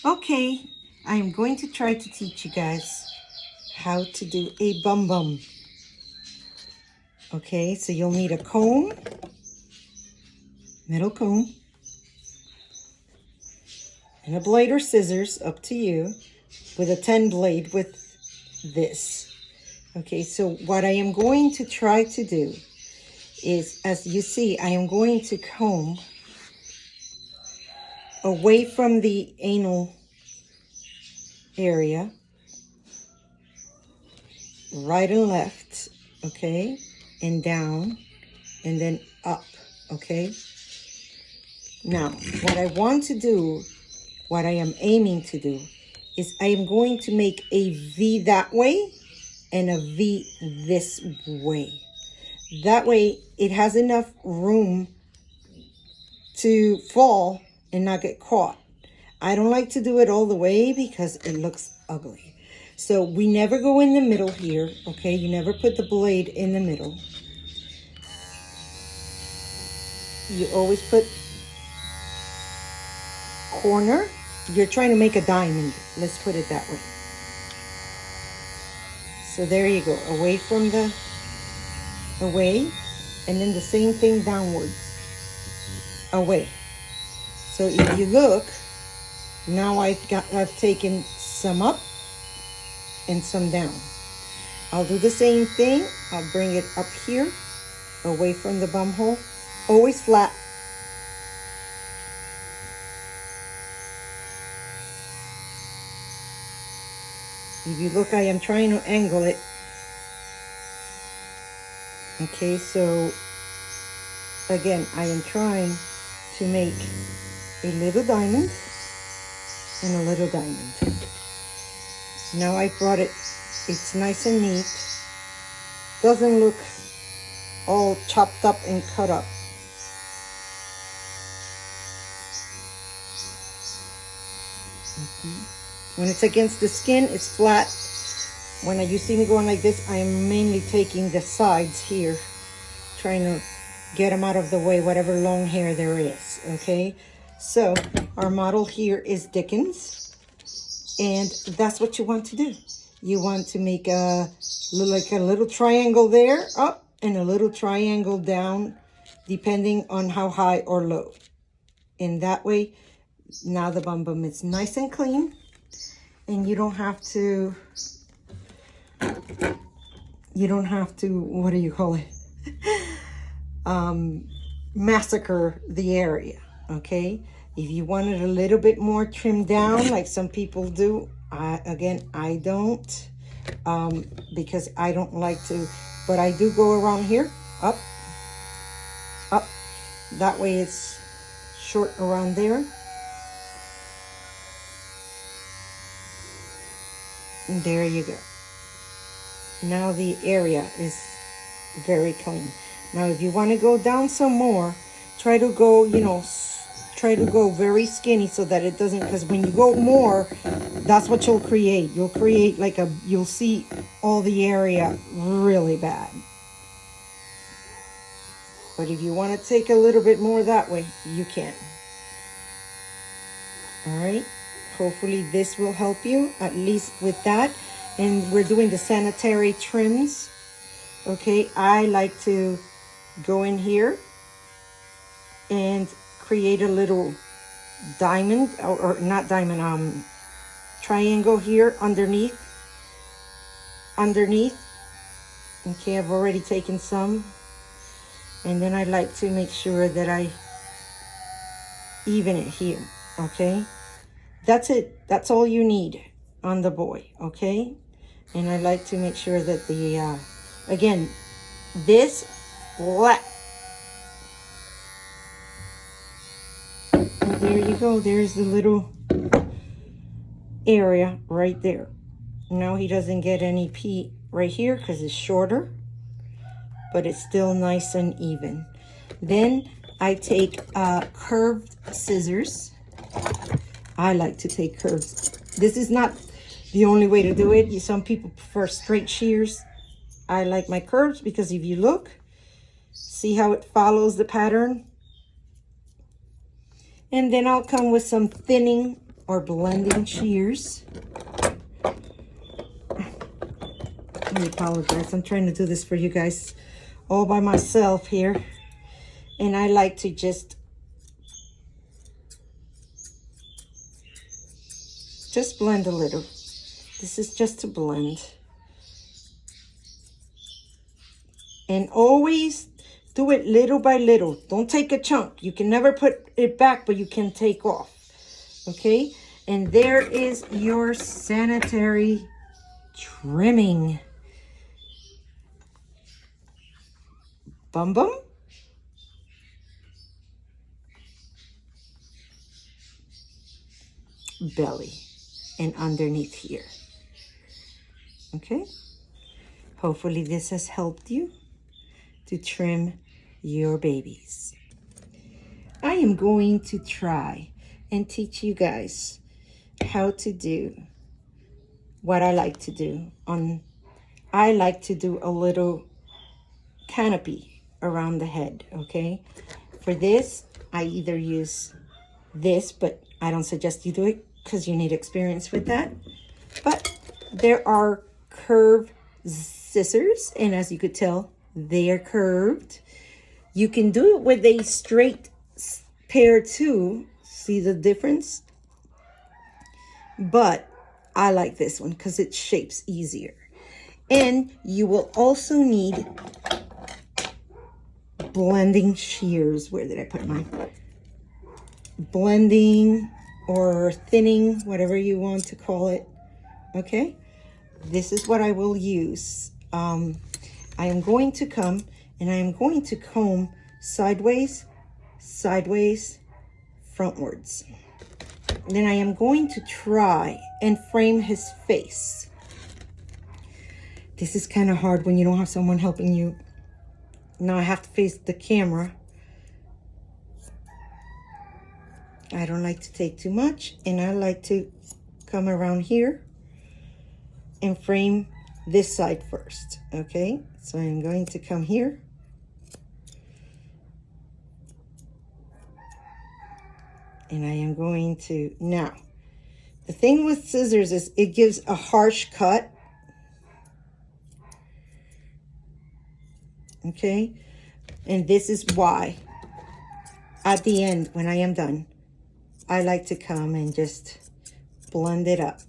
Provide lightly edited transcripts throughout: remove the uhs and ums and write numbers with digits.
Okay, I'm going to try to teach you guys how to do a bum bum. Okay, so you'll need a comb, metal comb, and a blade or scissors, up to you, with a 10 blade with this. Okay, so what I am going to try to do is, as you see, I am going to comb away from the anal area, right and left, okay, and down, and then up, okay? Now, what I want to do, what I am aiming to do, is I am going to make a V that way and a V this way. That way, it has enough room to fall and not get caught. I don't like to do it all the way because it looks ugly. So we never go in the middle here, okay? You never put the blade in the middle. You always put corner. You're trying to make a diamond. Let's put it that way. So there you go, away from the, away, and then the same thing downwards, away. So if you look, now I've taken some up and some down. I'll do the same thing. I'll bring it up here, away from the bum hole, always flat. If you look, I am trying to angle it. Okay, so again, I am trying to make a little diamond and a little diamond. Now I brought it, it's nice and neat. Doesn't look all chopped up and cut up. When it's against the skin, it's flat. When you see me going like this, I am mainly taking the sides here, trying to get them out of the way, whatever long hair there is, okay? So our model here is Dickens, and that's what you want to do. You want to make like a little triangle there, up, and a little triangle down, depending on how high or low. And that way, now the bum bum is nice and clean, and you don't have to, what do you call it? Massacre the area, okay? If you want it a little bit more trimmed down, like some people do, I don't, because I don't like to, but I do go around here, up, up. That way it's short around there. And there you go. Now the area is very clean. Now if you want to go down some more, try to go, try to go very skinny so that it doesn't, because when you go more, that's what you'll create. You'll create like you'll see all the area really bad. But if you want to take a little bit more that way, you can. All right. Hopefully this will help you, at least with that. And we're doing the sanitary trims. Okay, I like to go in here and create a little diamond, or not diamond, triangle here underneath. Okay, I've already taken some. And then I like to make sure that I even it here, okay? That's it. That's all you need on the boy, okay? And I like to make sure that the, again, this flat. And there you go. There's the little area right there. Now he doesn't get any pee right here because it's shorter, but it's still nice and even. Then I take curved scissors. I like to take curves. This is not the only way to do it. Some people prefer straight shears. I like my curves because if you look, see how it follows the pattern? And then I'll come with some thinning or blending shears. I apologize. I'm trying to do this for you guys all by myself here. And I like to just blend a little. This is just to blend. And always do it little by little. Don't take a chunk. You can never put it back, but you can take off. Okay? And there is your sanitary trimming. Bum bum. Belly. And underneath here. Okay? Hopefully this has helped you to trim your babies. I am going to try and teach you guys how to do what I like to do. I like to do a little canopy around the head, okay? For this, I either use this, but I don't suggest you do it because you need experience with that. But there are curved scissors, and as you could tell, they are curved. You can do it with a straight pair too. See the difference? But I like this one because it shapes easier. And you will also need blending shears. Where did I put mine? Blending or thinning, whatever you want to call it. Okay? This is what I will use. I am going to come and I am going to comb sideways, sideways, frontwards. Then I am going to try and frame his face. This is kind of hard when you don't have someone helping you. Now I have to face the camera. I don't like to take too much, and I like to come around here and frame this side first, okay? So I'm going to come here. And I am going to, now, the thing with scissors is it gives a harsh cut. Okay? And this is why, at the end, when I am done, I like to come and just blend it up.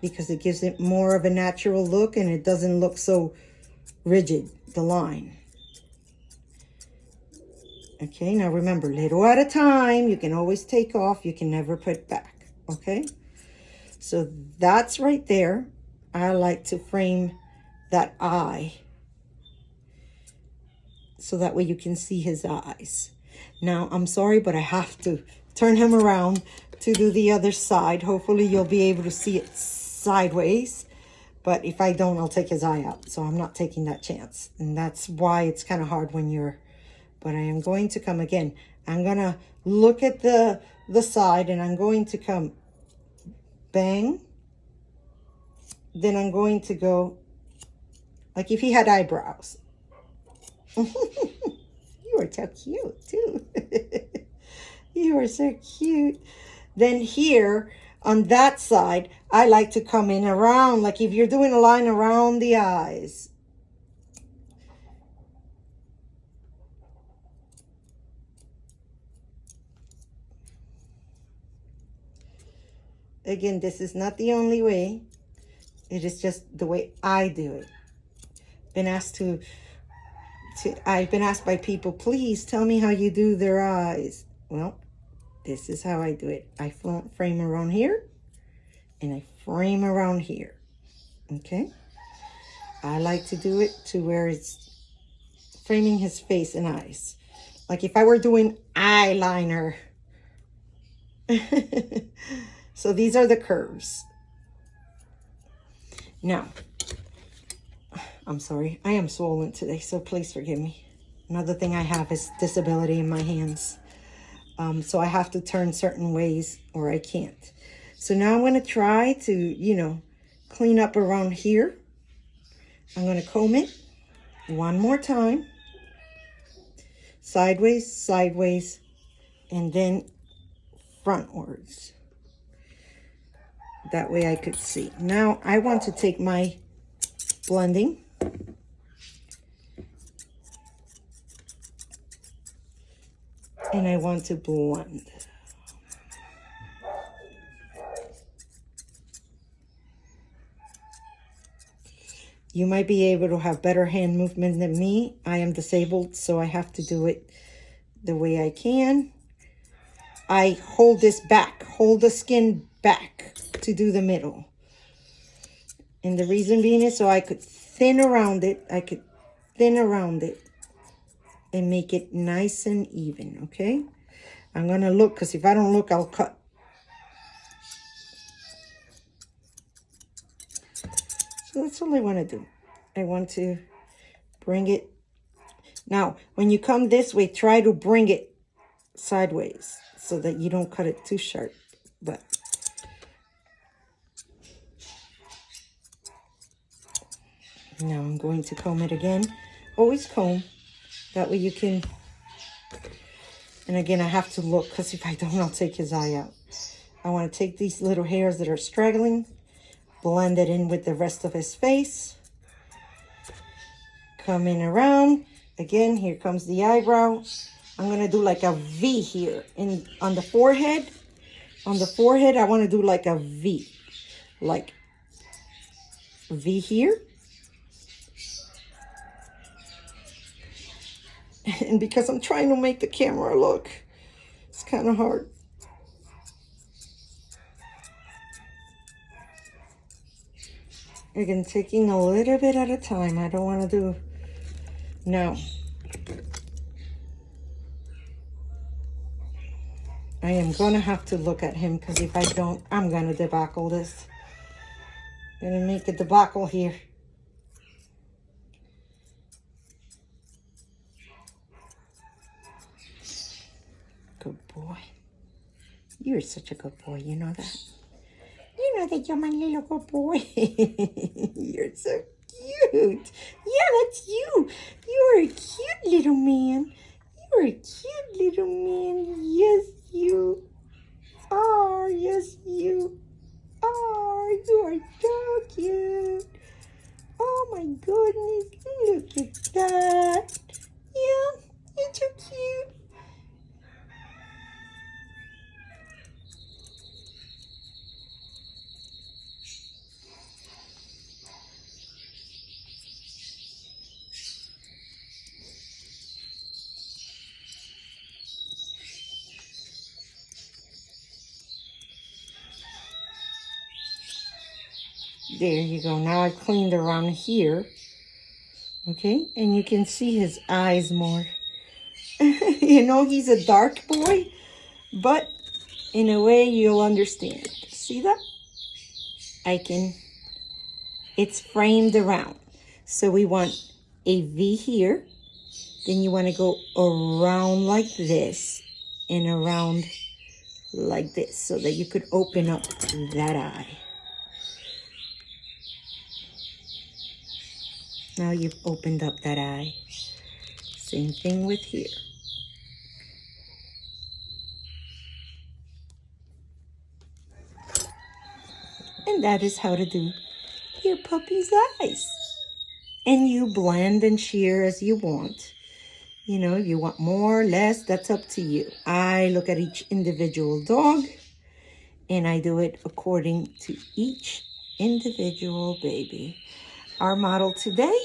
Because it gives it more of a natural look and it doesn't look so rigid, the line. Okay, now remember, little at a time. You can always take off. You can never put back. Okay? So that's right there. I like to frame that eye. So that way you can see his eyes. Now, I'm sorry, but I have to turn him around to do the other side. Hopefully you'll be able to see it sideways. But if I don't, I'll take his eye out. So I'm not taking that chance. And that's why it's kind of hard when you're... But I am going to come again. I'm going to look at the side and I'm going to come bang. Then I'm going to go like if he had eyebrows. You are so cute too. You are so cute. Then here on that side, I like to come in around, like if you're doing a line around the eyes. Again, this is not the only way. It is just the way I do it. I've been asked by people, please tell me how you do their eyes. Well, this is how I do it. I frame around here and I frame around here. Okay? I like to do it to where it's framing his face and eyes. Like if I were doing eyeliner. So these are the curves. Now, I'm sorry. I am swollen today, so please forgive me. Another thing I have is disability in my hands. So I have to turn certain ways or I can't. So now I'm going to try to, clean up around here. I'm going to comb it one more time. Sideways, sideways, and then frontwards. That way I could see. Now I want to take my blending. And I want to blend. You might be able to have better hand movement than me. I am disabled, so I have to do it the way I can. I hold this back, hold the skin back to do the middle. And the reason being is so I could thin around it. I could thin around it and make it nice and even, okay? I'm going to look, because if I don't look, I'll cut. So that's all I want to do. I want to bring it. Now, when you come this way, try to bring it sideways so that you don't cut it too sharp. But now I'm going to comb it again. Always comb. That way you can. And again, I have to look, because if I don't, I'll take his eye out. I want to take these little hairs that are straggling, blend it in with the rest of his face. Coming around. Again, here comes the eyebrow. I'm going to do like a V here on the forehead. On the forehead, I want to do like a V. Like V here. And because I'm trying to make the camera look, it's kind of hard. Again, taking a little bit at a time. I don't want to do... No. I am going to have to look at him, because if I don't, I'm going to debacle this. I'm going to make a debacle here. Good boy. You're such a good boy, you know that? You know that you're my little good boy. You're so cute. Yeah, that's you. You're a cute little man. You're a cute little man. Yes, you are. Yes, you are. You are so cute. Oh my goodness. Look at that. Yeah, you're so cute. There you go. Now I've cleaned around here. Okay, and you can see his eyes more. You know, he's a dark boy, but in a way you'll understand. See that? It's framed around. So we want a V here. Then you want to go around like this and around like this so that you could open up that eye. Now you've opened up that eye. Same thing with here. And that is how to do your puppy's eyes. And you blend and shear as you want. You know, you want more, less, that's up to you. I look at each individual dog and I do it according to each individual baby. Our model today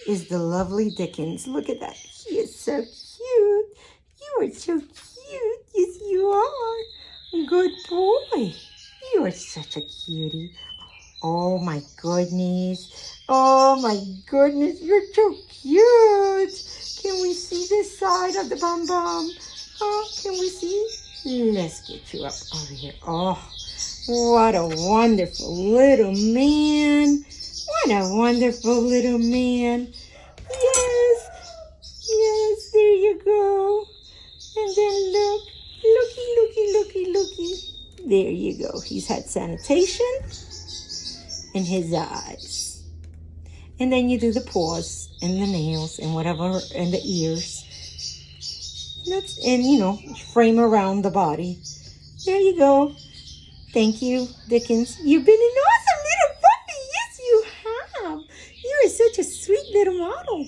is the lovely Dickens. Look at that. He is so cute. You are so cute. Yes, you are. Good boy. You are such a cutie. Oh, my goodness. Oh, my goodness. You're so cute. Can we see this side of the bum-bum? Oh, can we see? Let's get you up over here. Oh, what a wonderful little man. What a wonderful little man. Yes. Yes, there you go. And then look. Looky. There you go. He's had sanitation in his eyes. And then you do the paws and the nails and whatever and the ears. And you know, frame around the body. There you go. Thank you, Dickens. You've been an awesome little puppy. Yes, you have. You are such a sweet little model.